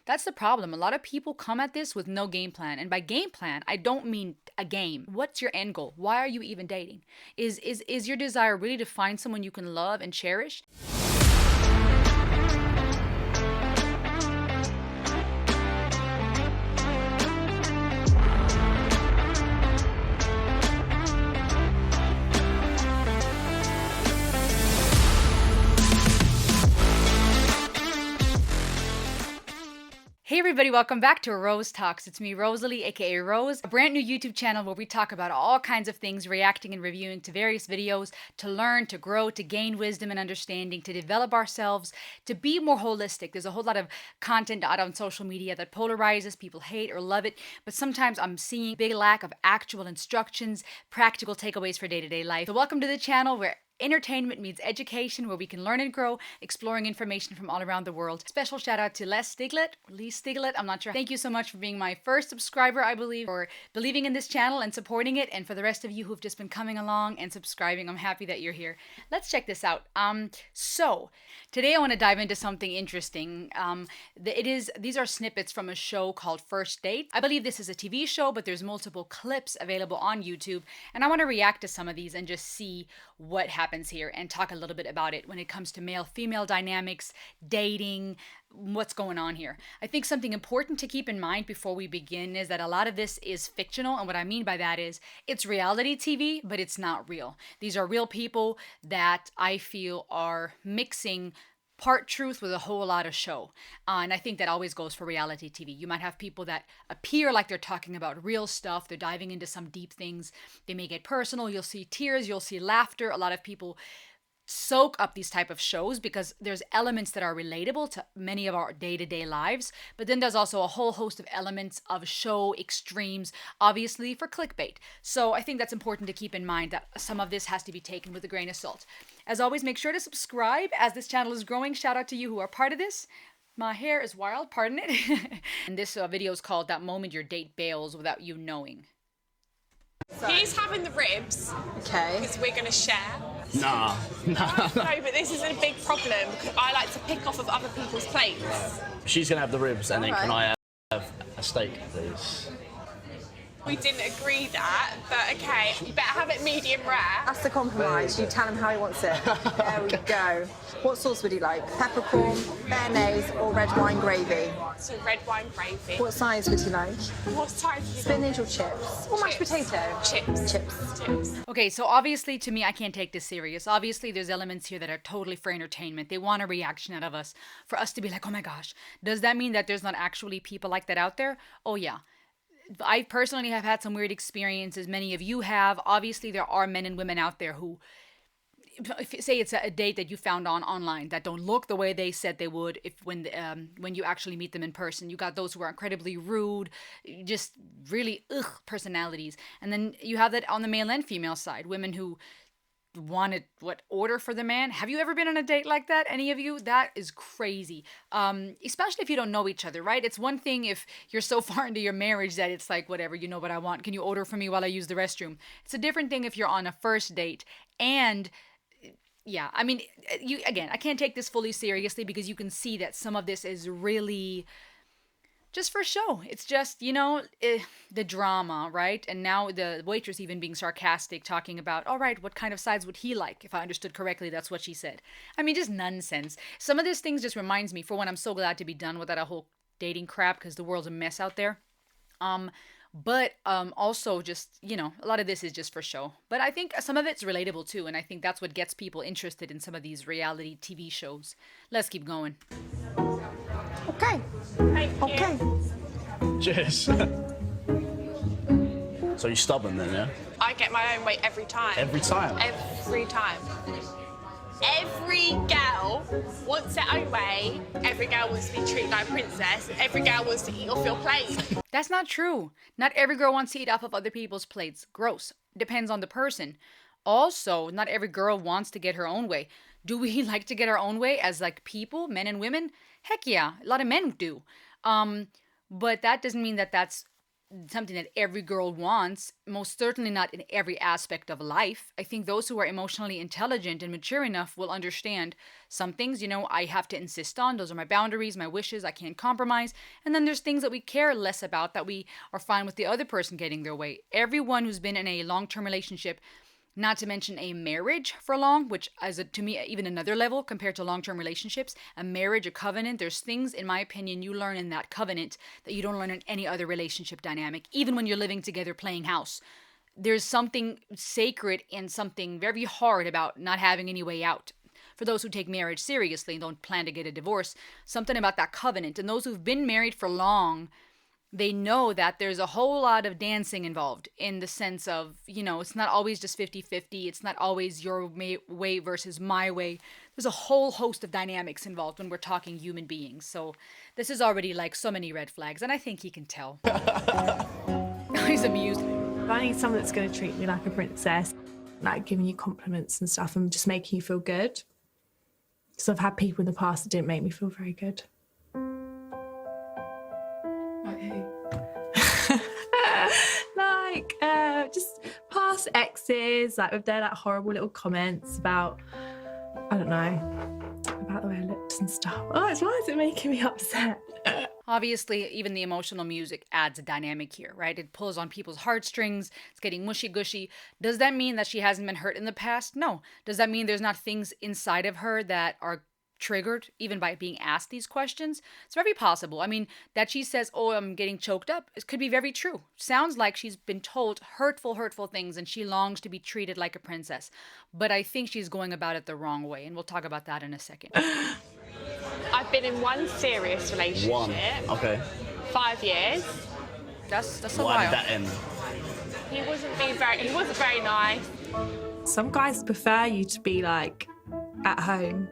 That's the problem. A lot of people come at this with no game plan. And by game plan, I don't mean a game. What's your end goal? Why are you even dating? Is your desire really to find someone you can love and cherish? Hey everybody, welcome back to Rose Talks. It's me, Rosalie, aka Rose, a brand new YouTube channel where we talk about all kinds of things, reacting and reviewing to various videos, to learn, to grow, to gain wisdom and understanding, to develop ourselves, to be more holistic. There's a whole lot of content out on social media that polarizes, people hate or love it, but sometimes I'm seeing a big lack of actual instructions, practical takeaways for day-to-day life. So welcome to the channel where entertainment meets education, where we can learn and grow, exploring information from all around the world. Special shout out to Les Stiglet, or Lee Stiglet, I'm not sure. Thank you so much for being my first subscriber, I believe, for believing in this channel and supporting it. And for the rest of you who've just been coming along and subscribing, I'm happy that you're here. Let's check this out. So today I want to dive into something interesting. These are snippets from a show called First Date. I believe this is a TV show, but there's multiple clips available on YouTube. And I want to react to some of these and just see what happens here and talk a little bit about it when it comes to male-female dynamics, dating, what's going on here. I think something important to keep in mind before we begin is that a lot of this is fictional, and what I mean by that is it's reality TV, but it's not real. These are real people that I feel are mixing part truth with a whole lot of show. And I think that always goes for reality TV. You might have people that appear like they're talking about real stuff. They're diving into some deep things. They may get personal. You'll see tears. You'll see laughter. A lot of people soak up these type of shows because there's elements that are relatable to many of our day-to-day lives, but then there's also a whole host of elements of show extremes, obviously for clickbait. So I think that's important to keep in mind that some of this has to be taken with a grain of salt. As always, make sure to subscribe as this channel is growing. Shout out to you who are part of this. My hair is wild, pardon it. And this video is called That Moment Your Date Bails Without You Knowing. He's having the ribs. Okay. Because we're going to share. Nah. No, but this is a big problem because I like to pick off of other people's plates. She's gonna have the ribs, and then Alright. can I have a steak, please? We didn't agree that, but okay, you better have it medium rare. That's the compromise. You tell him how he wants it. There we go. What sauce would you like? Peppercorn, mayonnaise, or red wine gravy? So red wine gravy. What size would you like? What size is it? Spinach or chips? Or mashed Chips. potato? Chips. Chips. Chips. Okay, so obviously to me, I can't take this serious. Obviously, there's elements here that are totally for entertainment. They want a reaction out of us for us to be like, oh my gosh, does that mean that there's not actually people like that out there? Oh yeah. I personally have had some weird experiences. Many of you have. Obviously, there are men and women out there who, if say it's a date that you found online that don't look the way they said they would when you actually meet them in person. You got those who are incredibly rude, just really personalities. And then you have that on the male and female side, women who wanted order for the man. Have you ever been on a date like that? Any of you? That is crazy. Especially if you don't know each other, right? It's one thing if you're so far into your marriage that it's like, whatever, you know what I want. Can you order for me while I use the restroom? It's a different thing if you're on a first date. And yeah, I mean, I can't take this fully seriously because you can see that some of this is really just for show. It's just, the drama, right? And now the waitress even being sarcastic, talking about, all right, what kind of sides would he like? If I understood correctly, that's what she said. I mean, just nonsense. Some of these things just reminds me, for one, I'm so glad to be done with that whole dating crap because the world's a mess out there. But also just, a lot of this is just for show. But I think some of it's relatable too, and I think that's what gets people interested in some of these reality TV shows. Let's keep going. Okay. Thank you. Okay. Cheers. So you're stubborn then, yeah? I get my own way every time. Every time? Every time. Every girl wants their own way. Every girl wants to be treated like a princess. Every girl wants to eat off your plate. That's not true. Not every girl wants to eat off of other people's plates. Gross. Depends on the person. Also, not every girl wants to get her own way. Do we like to get our own way as like people, men and women? Heck yeah, a lot of men do. But that doesn't mean that that's something that every girl wants, most certainly not in every aspect of life. I think those who are emotionally intelligent and mature enough will understand some things, I have to insist on. Those are my boundaries, my wishes. I can't compromise. And then there's things that we care less about, that we are fine with the other person getting their way. Everyone who's been in a long-term relationship, not to mention a marriage for long, which is to me even another level compared to long-term relationships. A marriage, a covenant, there's things, in my opinion, you learn in that covenant that you don't learn in any other relationship dynamic. Even when you're living together playing house, there's something sacred and something very hard about not having any way out. For those who take marriage seriously and don't plan to get a divorce, something about that covenant. And those who've been married for long, they know that there's a whole lot of dancing involved, in the sense of, it's not always just 50-50. It's not always your way versus my way. There's a whole host of dynamics involved when we're talking human beings. So this is already like so many red flags, and I think he can tell. He's amused. I need someone that's going to treat me like a princess, like giving you compliments and stuff and just making you feel good. Because I've had people in the past that didn't make me feel very good. Just past exes, like with their horrible little comments about, I don't know, about the way I looked and stuff. Why is it making me upset? Obviously, even the emotional music adds a dynamic here, right? It pulls on people's heartstrings. It's getting mushy-gushy. Does that mean that she hasn't been hurt in the past? No. Does that mean there's not things inside of her that are triggered even by being asked these questions? It's very possible. I mean, that she says, oh, I'm getting choked up, it could be very true. Sounds like she's been told hurtful things and she longs to be treated like a princess. But I think she's going about it the wrong way, and we'll talk about that in a second. I've been in one serious relationship. One. Okay. 5 years. That's a Why while. did that end? He wasn't very nice. Some guys prefer you to be like at home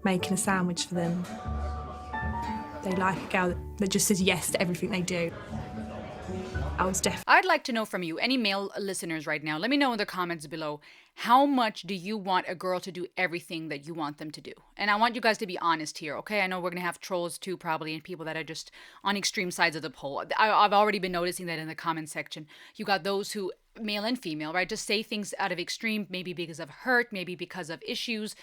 making a sandwich for them. They like a girl that just says yes to everything they do. I was definitely... I'd like to know from you, any male listeners right now, let me know in the comments below, how much do you want a girl to do everything that you want them to do? And I want you guys to be honest here, okay? I know we're going to have trolls too, probably, and people that are just on extreme sides of the pole. I've already been noticing that in the comment section. You got those who, male and female, right, just say things out of extreme, maybe because of hurt, maybe because of issues.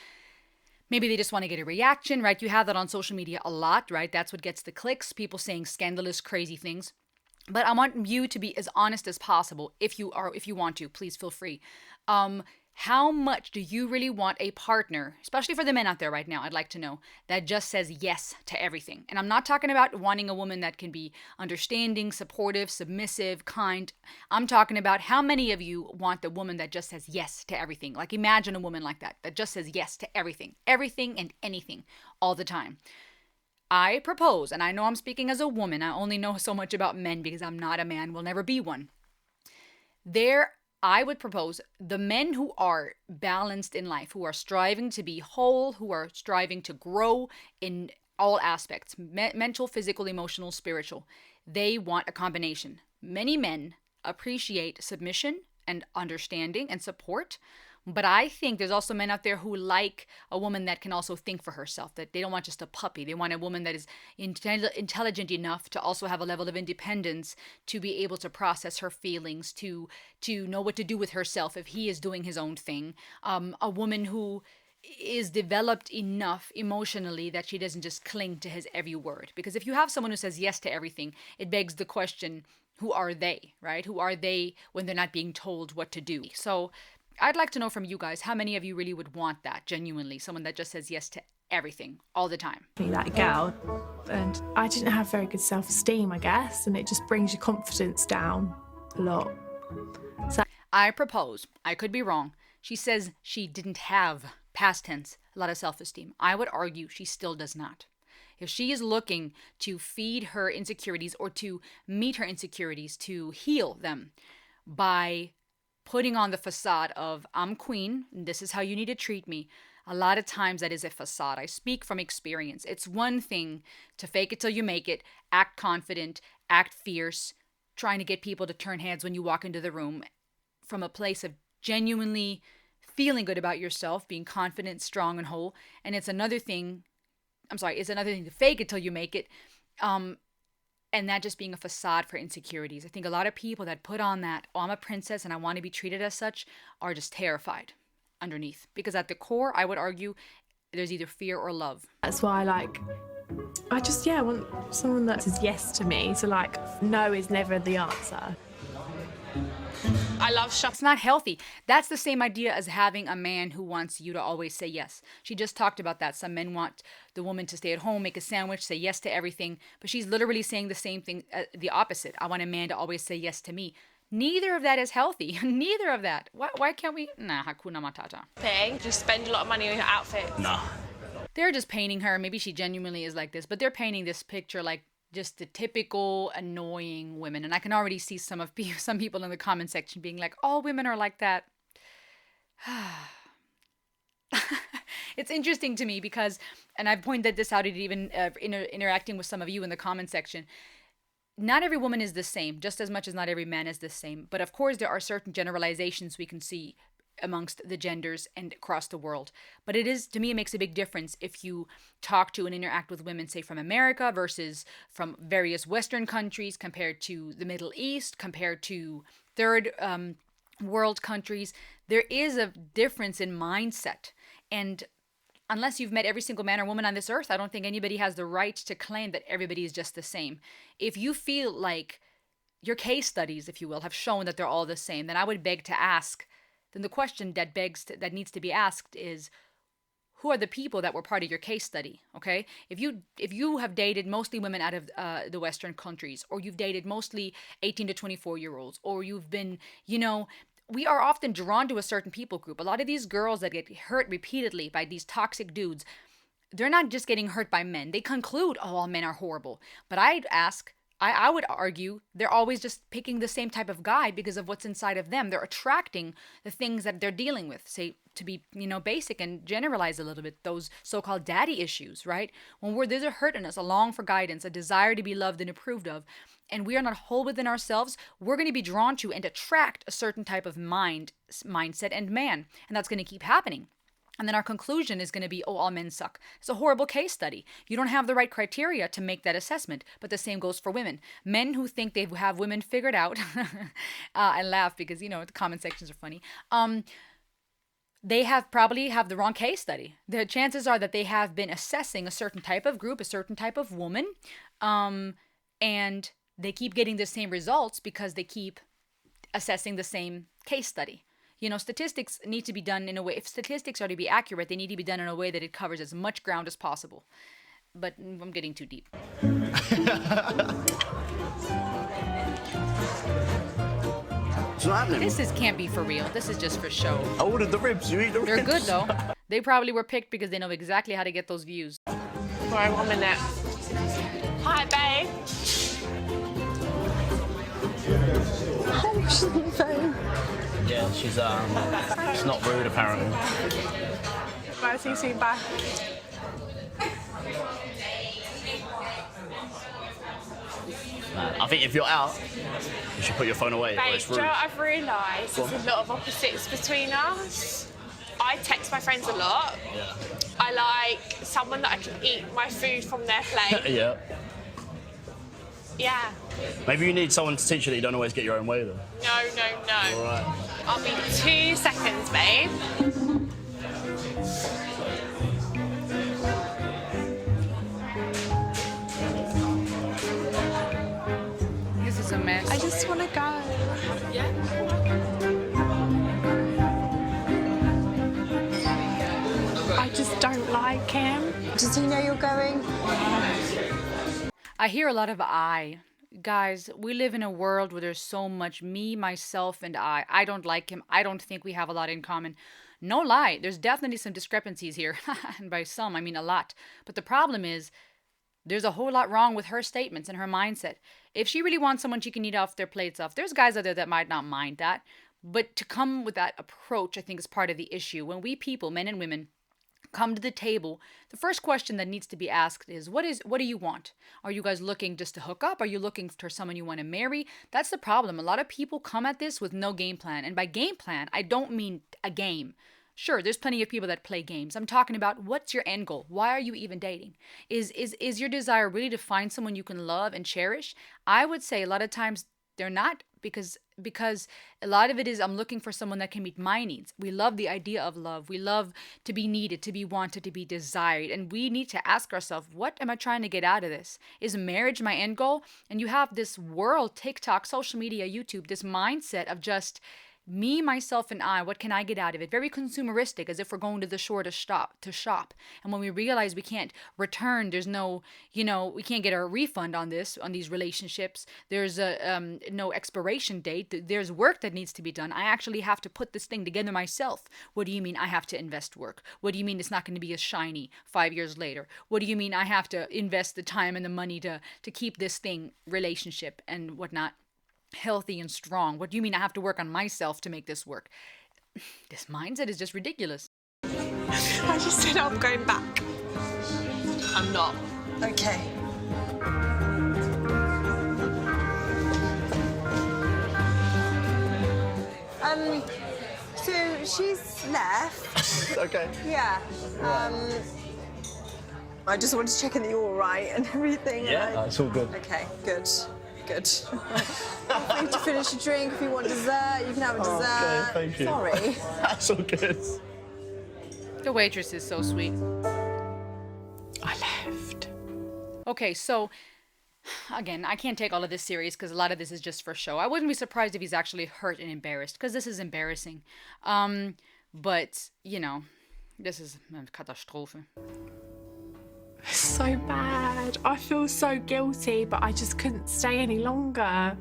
Maybe they just want to get a reaction, right? You have that on social media a lot, right? That's what gets the clicks, people saying scandalous, crazy things. But I want you to be as honest as possible. If you want to, please feel free. How much do you really want a partner, especially for the men out there right now, I'd like to know, that just says yes to everything? And I'm not talking about wanting a woman that can be understanding, supportive, submissive, kind. I'm talking about how many of you want the woman that just says yes to everything. Like, imagine a woman like that just says yes to everything and anything all the time. I propose, and I know I'm speaking as a woman, I only know so much about men because I'm not a man, will never be one. I would propose the men who are balanced in life, who are striving to be whole, who are striving to grow in all aspects, mental, physical, emotional, spiritual. They want a combination. Many men appreciate submission and understanding and support, but I think there's also men out there who like a woman that can also think for herself, that they don't want just a puppy. They want a woman that is intelligent enough to also have a level of independence, to be able to process her feelings, to know what to do with herself if he is doing his own thing. A woman who is developed enough emotionally that she doesn't just cling to his every word. Because if you have someone who says yes to everything, it begs the question, who are they, right? Who are they when they're not being told what to do? So I'd like to know from you guys, how many of you really would want that, genuinely? Someone that just says yes to everything, all the time. That girl. And I didn't have very good self-esteem, I guess, and it just brings your confidence down a lot. So I propose, I could be wrong, she says she didn't have, past tense, a lot of self-esteem. I would argue she still does not. If she is looking to feed her insecurities or to meet her insecurities, to heal them by putting on the facade of, I'm queen, and this is how you need to treat me, a lot of times that is a facade. I speak from experience. It's one thing to fake it till you make it, act confident, act fierce, trying to get people to turn heads when you walk into the room from a place of genuinely feeling good about yourself, being confident, strong, and whole. And it's another thing to fake it till you make it, and that just being a facade for insecurities. I think a lot of people that put on that, oh, I'm a princess and I want to be treated as such, are just terrified underneath. Because at the core, I would argue, there's either fear or love. That's why, I want someone that says yes to me. So, no is never the answer. I love shopping. It's not healthy. That's the same idea as having a man who wants you to always say yes. She just talked about that. Some men want the woman to stay at home, make a sandwich, say yes to everything. But she's literally saying the same thing, the opposite. I want a man to always say yes to me. Neither of that is healthy. Neither of that. Why can't we? Nah, Hakuna Matata. You spend a lot of money on your outfits. Nah. They're just painting her. Maybe she genuinely is like this, but they're painting this picture like just the typical annoying women. And I can already see some people in the comment section being like, all women are like that. It's interesting to me because, and I've pointed this out even interacting with some of you in the comment section, not every woman is the same, just as much as not every man is the same. But of course, there are certain generalizations we can see amongst the genders and across the world. But to me, it makes a big difference if you talk to and interact with women, say from America versus from various Western countries, compared to the Middle East, compared to third world countries. There is a difference in mindset. And unless you've met every single man or woman on this earth, I don't think anybody has the right to claim that everybody is just the same. If you feel like your case studies, if you will, have shown that they're all the same, then I would beg to ask, then the question that needs to be asked is, who are the people that were part of your case study? Okay, if you have dated mostly women out of the Western countries, or you've dated mostly 18 to 24-year-olds, or you've been, we are often drawn to a certain people group. A lot of these girls that get hurt repeatedly by these toxic dudes, they're not just getting hurt by men. They conclude, oh, all men are horrible. But I'd ask, I would argue they're always just picking the same type of guy because of what's inside of them. They're attracting the things that they're dealing with, say, to be, basic and generalize a little bit, those so-called daddy issues, right? When there's a hurt in us, a long for guidance, a desire to be loved and approved of, and we are not whole within ourselves, we're going to be drawn to and attract a certain type of mindset and man. And that's going to keep happening. And then our conclusion is going to be, oh, all men suck. It's a horrible case study. You don't have the right criteria to make that assessment. But the same goes for women. Men who think they have women figured out, I laugh because, the comment sections are funny. They probably have the wrong case study. The chances are that they have been assessing a certain type of group, a certain type of woman, and they keep getting the same results because they keep assessing the same case study. Statistics need to be done in a way, if statistics are to be accurate, they need to be done in a way that it covers as much ground as possible. But I'm getting too deep. It's not happening. This can't be for real. This is just for show. I ordered the ribs. You eat the ribs. They're good though. They probably were picked because they know exactly how to get those views. Sorry, 1 minute. Hi, babe. She's on the phone. Yeah, she's not rude apparently. Bye, see you soon, bye. I think if you're out, you should put your phone away. Or Babe, it's do rude. you know what I've realised? There's a lot of opposites between us. I text my friends a lot. Yeah. I like someone that I can eat my food from their plate. Yeah. Yeah. Maybe you need someone to teach you that you don't always get your own way, though. No. All right. I'll be 2 seconds, babe. This is a mess. I just want to go. Yeah. I just don't like him. Does he know you're going? I hear a lot of I. Guys, we live in a world where there's so much me, myself, and I. I don't like him. I don't think we have a lot in common. No lie, there's definitely some discrepancies here. And by some, I mean a lot. But the problem is, there's a whole lot wrong with her statements and her mindset. If she really wants someone she can eat off their plates off, there's guys out there that might not mind that. But to come with that approach, I think, is part of the issue. When we people, men and women, come to the table, the first question that needs to be asked is, what do you want? Are you guys looking just to hook up? Are you looking for someone you want to marry? That's the problem. A lot of people come at this with no game plan. And by game plan, I don't mean a game. Sure, there's plenty of people that play games. I'm talking about what's your end goal? Why are you even dating? Is your desire really to find someone you can love and cherish? I would say a lot of times they're not, because a lot of it is I'm looking for someone that can meet my needs. We love the idea of love. We love to be needed, to be wanted, to be desired. And we need to ask ourselves, what am I trying to get out of this? Is marriage my end goal? And you have this world, TikTok, social media, YouTube, this mindset of just me, myself, and I, what can I get out of it? Very consumeristic, as if we're going to the shore to shop. And when we realize we can't return, there's no, we can't get a refund on these relationships. There's no expiration date. There's work that needs to be done. I actually have to put this thing together myself. What do you mean I have to invest work? What do you mean it's not going to be as shiny 5 years later? What do you mean I have to invest the time and the money to keep this relationship and whatnot healthy and strong? What do you mean I have to work on myself to make this work? This mindset is just ridiculous. I just said I'm going back. I'm not. Okay. So she's left. Okay. Yeah. I just wanted to check in that you're all right and everything. Yeah, it's all good. Okay, good. Good. Feel free to finish your drink. If you want dessert, you can have a dessert. Okay, thank you. Sorry. That's all good. The waitress is so sweet. I left. Okay, so again, I can't take all of this serious because a lot of this is just for show. I wouldn't be surprised if he's actually hurt and embarrassed, because this is embarrassing. But this is a catastrophe. It's so bad. I feel so guilty, but I just couldn't stay any longer.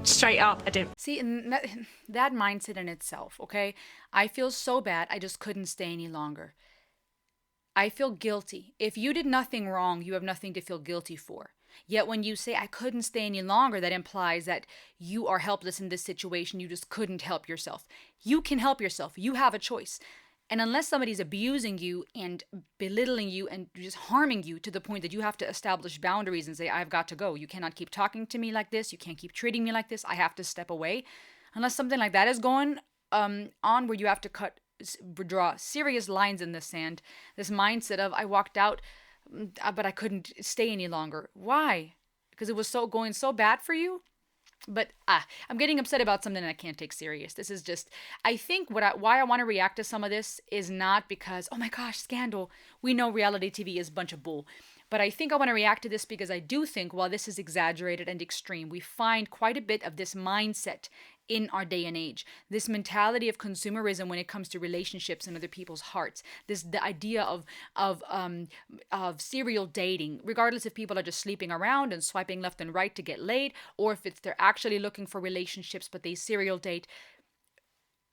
Straight up, I didn't. See, and that mindset in itself, okay? I feel so bad, I just couldn't stay any longer. I feel guilty. If you did nothing wrong, you have nothing to feel guilty for. Yet when you say, I couldn't stay any longer, that implies that you are helpless in this situation. You just couldn't help yourself. You can help yourself. You have a choice. And unless somebody's abusing you and belittling you and just harming you to the point that you have to establish boundaries and say, I've got to go. You cannot keep talking to me like this. You can't keep treating me like this. I have to step away. Unless something like that is going on where you have to draw serious lines in the sand. This mindset of, I walked out, but I couldn't stay any longer. Why? Because it was going so bad for you? But I'm getting upset about something that I can't take serious. This is just, I think why I want to react to some of this is not because, oh my gosh, scandal. We know reality TV is a bunch of bull. But I think I want to react to this because I do think while this is exaggerated and extreme, we find quite a bit of this mindset in our day and age. This mentality of consumerism when it comes to relationships and other people's hearts. The idea of serial dating, regardless if people are just sleeping around and swiping left and right to get laid, or if they're actually looking for relationships but they serial date.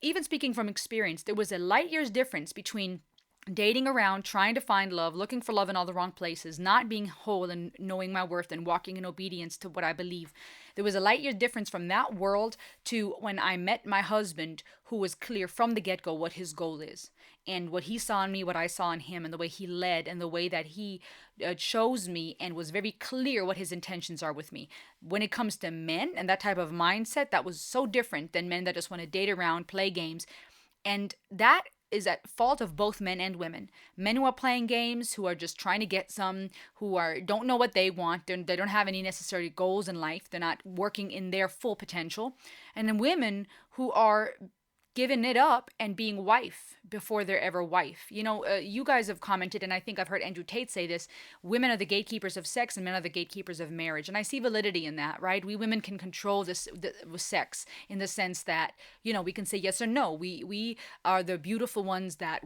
Even speaking from experience, there was a light years difference between dating around, trying to find love, looking for love in all the wrong places, not being whole and knowing my worth and walking in obedience to what I believe. There was a light year difference from that world to when I met my husband, who was clear from the get-go what his goal is and what he saw in me, what I saw in him, and the way he led and the way that he chose me and was very clear what his intentions are with me. When it comes to men and that type of mindset, that was so different than men that just want to date around, play games. And that is at fault of both men and women. Men who are playing games, who are just trying to get some, who don't know what they want, they don't have any necessary goals in life, they're not working in their full potential. And then women who are giving it up and being wife before they're ever wife. You guys have commented, and I think I've heard Andrew Tate say this, women are the gatekeepers of sex and men are the gatekeepers of marriage. And I see validity in that, right? We women can control this with sex in the sense that, we can say yes or no. We are the beautiful ones that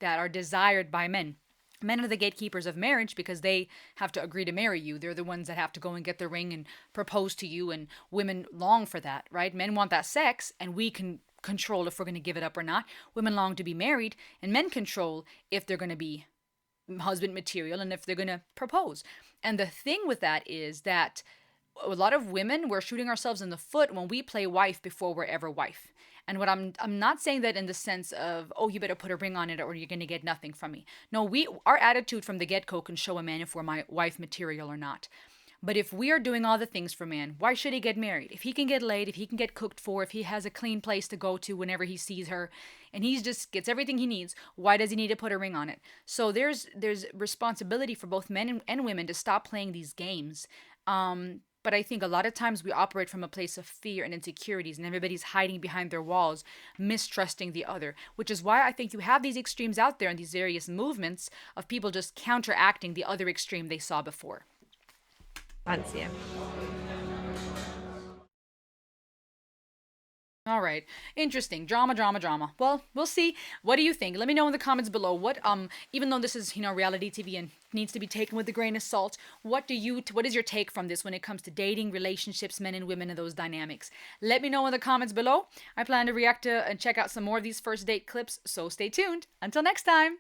are desired by men. Men are the gatekeepers of marriage because they have to agree to marry you. They're the ones that have to go and get the ring and propose to you, and women long for that, right? Men want that sex, and we can control if we're going to give it up or not. Women long to be married, and men control if they're going to be husband material and if they're going to propose. And the thing with that is that a lot of women, we're shooting ourselves in the foot when we play wife before we're ever wife. And what I'm not saying that in the sense of, oh, you better put a ring on it or you're going to get nothing from me. No, our attitude from the get-go can show a man if we're my wife material or not. But if we are doing all the things for man, why should he get married? If he can get laid, if he can get cooked for, if he has a clean place to go to whenever he sees her, and he just gets everything he needs, why does he need to put a ring on it? So there's responsibility for both men and women to stop playing these games. But I think a lot of times we operate from a place of fear and insecurities, and everybody's hiding behind their walls, mistrusting the other, which is why I think you have these extremes out there and these various movements of people just counteracting the other extreme they saw before. Fancy him. All right. Interesting. Drama, drama, drama. Well, we'll see. What do you think? Let me know in the comments below. What even though this is, reality TV and needs to be taken with a grain of salt, what is your take from this when it comes to dating, relationships, men and women and those dynamics? Let me know in the comments below. I plan to react to and check out some more of these first date clips, so stay tuned. Until next time.